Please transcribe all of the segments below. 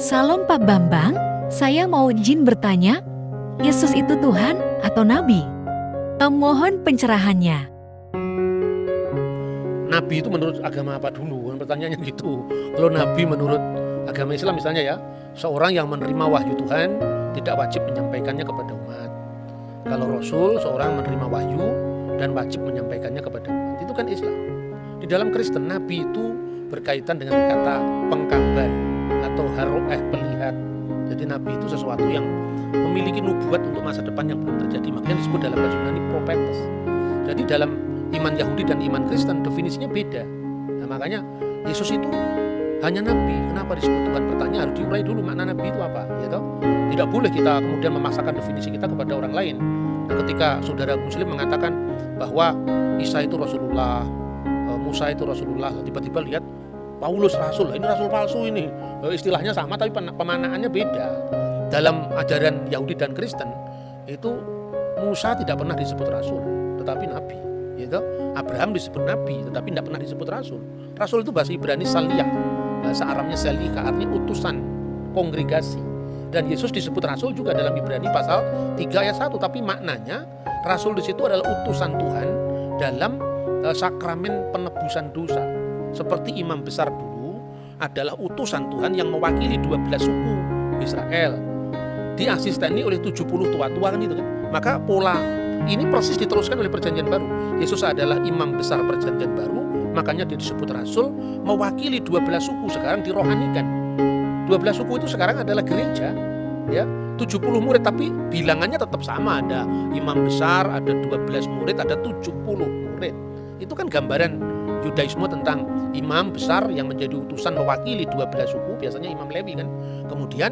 Salam Pak Bambang, saya mau izin bertanya, Yesus itu Tuhan atau Nabi? Mohon pencerahannya. Nabi itu menurut agama apa dulu? Pertanyaannya gitu. Kalau Nabi menurut agama Islam misalnya ya, seorang yang menerima wahyu Tuhan tidak wajib menyampaikannya kepada umat. Kalau Rasul, seorang menerima wahyu dan wajib menyampaikannya kepada umat. Itu kan Islam. Di dalam Kristen, Nabi itu berkaitan dengan kata pengkabar atau pelihat. Jadi Nabi itu sesuatu yang memiliki nubuat untuk masa depan yang belum terjadi. Makanya disebut dalam bahasa Yunani prophetes. Jadi dalam iman Yahudi dan iman Kristen definisinya beda. Nah, makanya Yesus itu hanya Nabi. Kenapa disebut Tuhan? Pertanyaan harus diurai dulu makna Nabi itu apa. Gitu? Tidak boleh kita kemudian memaksakan definisi kita kepada orang lain. Nah, ketika saudara Muslim mengatakan bahwa Isa itu Rasulullah, Musa itu Rasulullah, tiba-tiba lihat Paulus Rasul, ini Rasul palsu ini. Istilahnya sama tapi pemanaannya beda. Dalam ajaran Yahudi dan Kristen itu Musa tidak pernah disebut Rasul, tetapi Nabi. Gitu. Abraham disebut Nabi, tetapi tidak pernah disebut Rasul. Rasul itu bahasa Ibrani saliyah, bahasa Aramnya salika, artinya utusan, kongregasi. Dan Yesus disebut Rasul juga dalam Ibrani pasal 3 ayat 1, tapi maknanya Rasul di situ adalah utusan Tuhan dalam sakramen penebusan dosa. Seperti imam besar dulu adalah utusan Tuhan yang mewakili 12 suku Israel. Diasisteni oleh 70 tua-tua kan itu kan. Maka pola ini persis diteruskan oleh perjanjian baru. Yesus adalah imam besar perjanjian baru, makanya dia disebut Rasul, mewakili 12 suku, sekarang dirohanikan. 12 suku itu sekarang adalah gereja, ya. 70 murid tapi bilangannya tetap sama, ada imam besar, ada 12 murid, ada 70 murid. Itu kan gambaran Yudaisme tentang imam besar yang menjadi utusan mewakili 12 suku, biasanya imam Lewi kan. Kemudian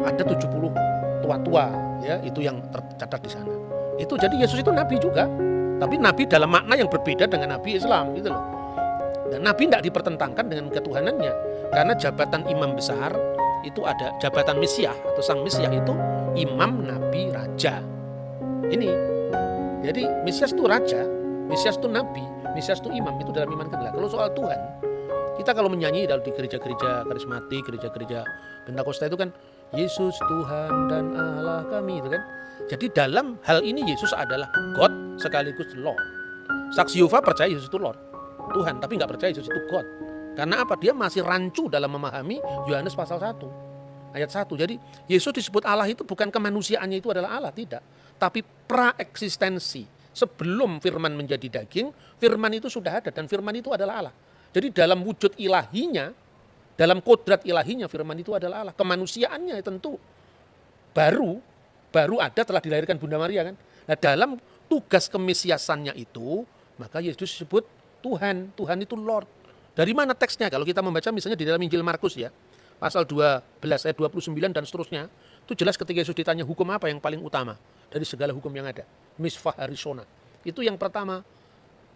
ada 70 tua-tua, ya, itu yang tercatat di sana. Itu jadi Yesus itu nabi juga, tapi nabi dalam makna yang berbeda dengan nabi Islam gitu loh. Dan nabi tidak dipertentangkan dengan ketuhanannya, karena jabatan imam besar itu ada jabatan Mesias atau sang Mesias itu imam, nabi, raja. Ini jadi Mesias itu raja, Mesias itu nabi, Mesias itu imam, itu dalam iman kita. Kalau soal Tuhan, kita kalau menyanyi di gereja-gereja karismatik, gereja-gereja Pentakosta itu kan Yesus Tuhan dan Allah kami, itu kan. Jadi dalam hal ini Yesus adalah God sekaligus Lord. Saksi Yehova percaya Yesus itu Lord, Tuhan, tapi nggak percaya Yesus itu God. Karena apa? Dia masih rancu dalam memahami Yohanes pasal 1 ayat 1. Jadi Yesus disebut Allah itu bukan kemanusiaannya itu adalah Allah, tidak. Tapi praeksistensi. Sebelum firman menjadi daging, firman itu sudah ada dan firman itu adalah Allah. Jadi dalam wujud ilahinya, dalam kodrat ilahinya firman itu adalah Allah. Kemanusiaannya tentu baru ada telah dilahirkan Bunda Maria kan. Nah, dalam tugas kemesiasannya itu, maka Yesus disebut Tuhan. Tuhan itu Lord. Dari mana teksnya? Kalau kita membaca misalnya di dalam Injil Markus ya, pasal 12 ayat 29 dan seterusnya, itu jelas ketika Yesus ditanya hukum apa yang paling utama dari segala hukum yang ada. Misvah Harishona. Itu yang pertama.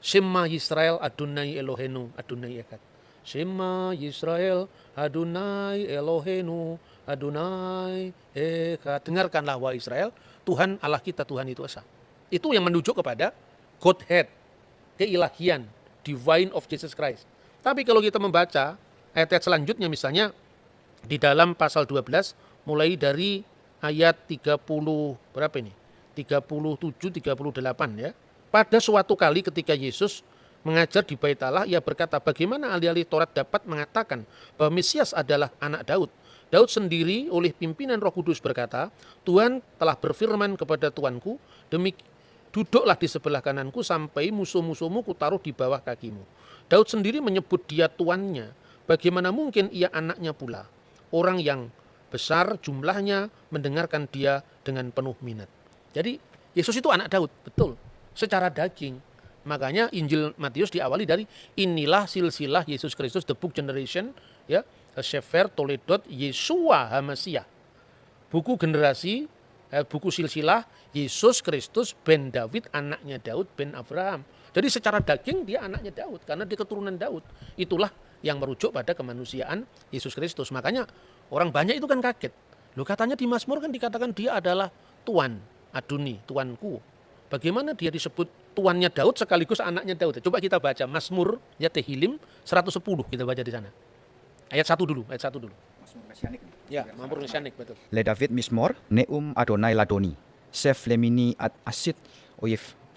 Shema Yisrael Adonai Elohenu Adonai Echad. Shema Yisrael Adonai Elohenu Adonai Echad. Dengarkanlah wahai Israel, Tuhan Allah kita, Tuhan itu esa. Itu yang menunjuk kepada Godhead, keilahian, divine of Jesus Christ. Tapi kalau kita membaca ayat-ayat selanjutnya misalnya di dalam pasal 12 mulai dari ayat 30 berapa ini? 37 38 ya. Pada suatu kali ketika Yesus mengajar di Bait Allah, ia berkata, bagaimana ahli-ahli Taurat dapat mengatakan bahwa Mesias adalah anak Daud? Daud sendiri oleh pimpinan Roh Kudus berkata, Tuhan telah berfirman kepada Tuanku, duduklah di sebelah kananku sampai musuh-musuhmu kutaruh di bawah kakimu. Daud sendiri menyebut dia tuannya. Bagaimana mungkin ia anaknya pula? Orang yang besar jumlahnya mendengarkan dia dengan penuh minat. Jadi Yesus itu anak Daud, betul. Secara daging. Makanya Injil Matius diawali dari inilah silsilah Yesus Kristus, the book generation, ya, Sefer Toledot Yeshua HaMasiah. Buku generasi, buku silsilah Yesus Kristus ben David, anaknya Daud ben Abraham. Jadi secara daging dia anaknya Daud karena dia keturunan Daud. Itulah yang merujuk pada kemanusiaan Yesus Kristus. Makanya orang banyak itu kan kaget. Loh, katanya di Mazmur kan dikatakan dia adalah Tuan, Adoni, Tuanku. Bagaimana dia disebut tuannya Daud sekaligus anaknya Daud? Coba kita baca Mazmur ya Tehillim 110, kita baca di sana. Ayat 1 dulu, ayat 1 dulu. Mazmur Mesianik. Ya, Mazmur Mesianik, betul. Le David Mismor, Neum Adonai Ladoni, Sef Lemini Ad Asit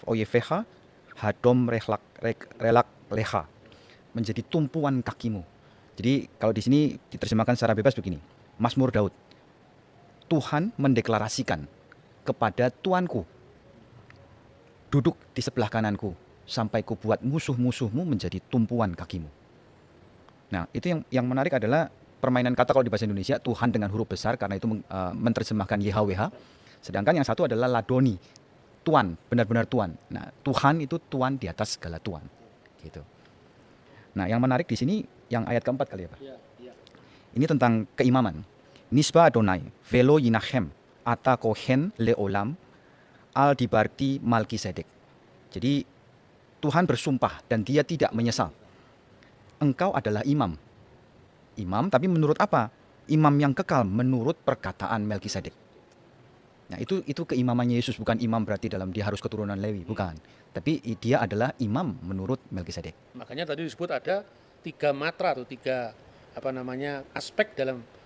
Oyefeha, Hadom Relak Leha, menjadi tumpuan kakimu. Jadi kalau di sini diterjemahkan secara bebas begini, Mazmur Daud, Tuhan mendeklarasikan kepada Tuanku, duduk di sebelah kananku, sampai ku buat musuh-musuhmu menjadi tumpuan kakimu. Nah, itu yang menarik adalah permainan kata kalau di bahasa Indonesia, Tuhan dengan huruf besar, karena itu menerjemahkan YHWH. Sedangkan yang satu adalah Ladoni, Tuan, benar-benar Tuan. Nah, Tuhan itu Tuan di atas segala Tuan. Gitu. Nah, yang menarik di sini, yang ayat keempat kali ya Pak. Ini tentang keimaman. Nisba Adonai, Velo Yinachem, Ata Kohen Leolam, Al Dibarti Malkisedek. Jadi, Tuhan bersumpah dan dia tidak menyesal. Engkau adalah imam. Imam, tapi menurut apa? Imam yang kekal menurut perkataan Melkisedek. Nah, itu keimamannya Yesus, bukan imam berarti dalam dia harus keturunan Lewi, bukan. Tapi dia adalah imam menurut Melkisedek. Makanya tadi disebut ada 3 matra atau 3 aspek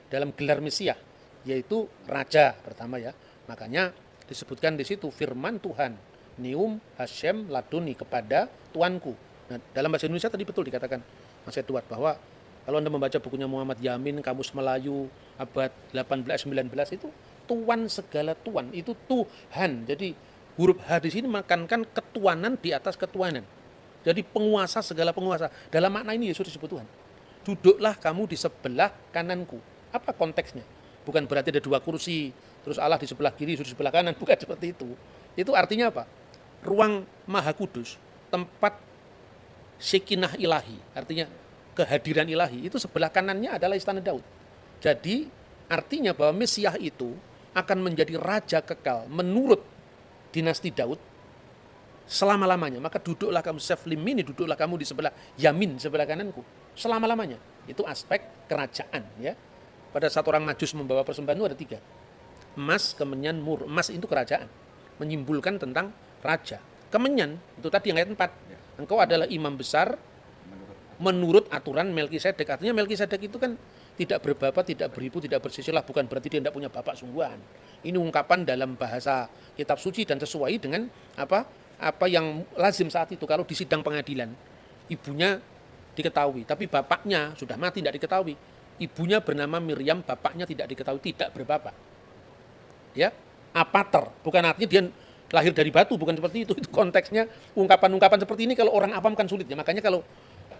dalam gelar Mesias, yaitu raja pertama ya. Makanya disebutkan di situ firman Tuhan, Neum Hashem Ladoni, kepada Tuanku. Nah, dalam bahasa Indonesia tadi betul dikatakan Mas Edward bahwa kalau Anda membaca bukunya Muhammad Yamin, Kamus Melayu abad 18-19, itu Tuan segala Tuan, itu Tuhan. Jadi huruf H di sini menekankan ketuanan di atas ketuanan. Jadi penguasa segala penguasa. Dalam makna ini Yesus disebut Tuhan. Duduklah kamu di sebelah kananku. Apa konteksnya? Bukan berarti ada 2 kursi, terus Allah di sebelah kiri, Yesus di sebelah kanan. Bukan seperti itu. Itu artinya apa? Ruang Maha Kudus, tempat Sekinah ilahi, artinya kehadiran ilahi, itu sebelah kanannya adalah istana Daud. Jadi artinya bahwa Mesias itu akan menjadi raja kekal menurut dinasti Daud selama-lamanya. Maka duduklah kamu, Seflimini, duduklah kamu di sebelah Yamin, sebelah kananku, selama-lamanya. Itu aspek kerajaan ya. Pada saat orang Majus membawa persembahan itu ada 3. Emas, kemenyan, mur. Emas itu kerajaan, menyimpulkan tentang raja. Kemenyan itu tadi yang ayat 4. Engkau adalah imam besar menurut aturan Melkisedek. Artinya Melkisedek itu kan tidak berbapak, tidak beribu, tidak bersisilah. Bukan berarti dia tidak punya bapak sungguhan. Ini ungkapan dalam bahasa kitab suci dan sesuai dengan apa yang lazim saat itu. Kalau di sidang pengadilan, ibunya diketahui, tapi bapaknya sudah mati, tidak diketahui. Ibunya bernama Miriam, bapaknya tidak diketahui, tidak berbapak. Ya, apater, bukan artinya dia lahir dari batu, bukan seperti itu. Itu konteksnya ungkapan-ungkapan seperti ini kalau orang awam kan sulit ya. Makanya kalau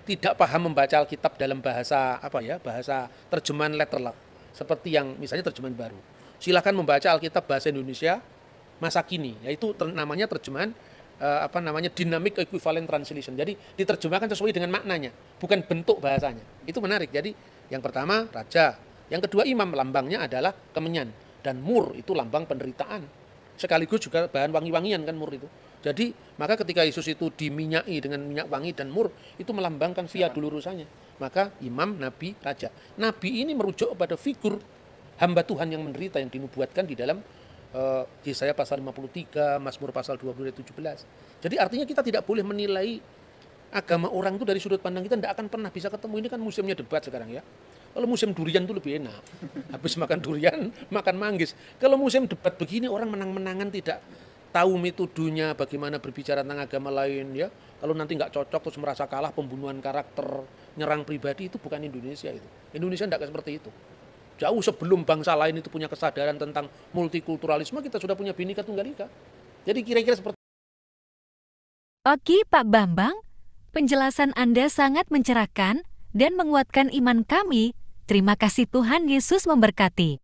tidak paham membaca Alkitab dalam bahasa bahasa terjemahan letterlock, seperti yang misalnya terjemahan baru, silakan membaca Alkitab bahasa Indonesia masa kini, yaitu namanya terjemahan dynamic equivalent translation. Jadi diterjemahkan sesuai dengan maknanya, bukan bentuk bahasanya. Itu menarik. Jadi yang pertama raja, yang kedua imam, lambangnya adalah kemenyan, dan mur itu lambang penderitaan. Sekaligus juga bahan wangi-wangian kan mur itu. Jadi maka ketika Yesus itu diminyai dengan minyak wangi dan mur, itu melambangkan via dulurusannya. Maka imam, nabi, raja. Nabi ini merujuk pada figur hamba Tuhan yang menderita yang dinubuatkan di dalam Yesaya pasal 53, Mazmur pasal 20 ayat 17. Jadi artinya kita tidak boleh menilai agama orang itu dari sudut pandang kita, tidak akan pernah bisa ketemu. Ini kan musimnya debat sekarang ya. Kalau musim durian itu lebih enak. Habis makan durian, makan manggis. Kalau musim debat begini, orang menang-menangan, tidak tahu metodenya, bagaimana berbicara tentang agama lain ya. Kalau nanti nggak cocok terus merasa kalah, pembunuhan karakter, nyerang pribadi, itu bukan Indonesia itu. Indonesia tidak seperti itu. Jauh sebelum bangsa lain itu punya kesadaran tentang multikulturalisme, kita sudah punya Bhinneka Tunggal Ika. Jadi kira-kira seperti. Oke Pak Bambang, penjelasan Anda sangat mencerahkan dan menguatkan iman kami. Terima kasih, Tuhan Yesus memberkati.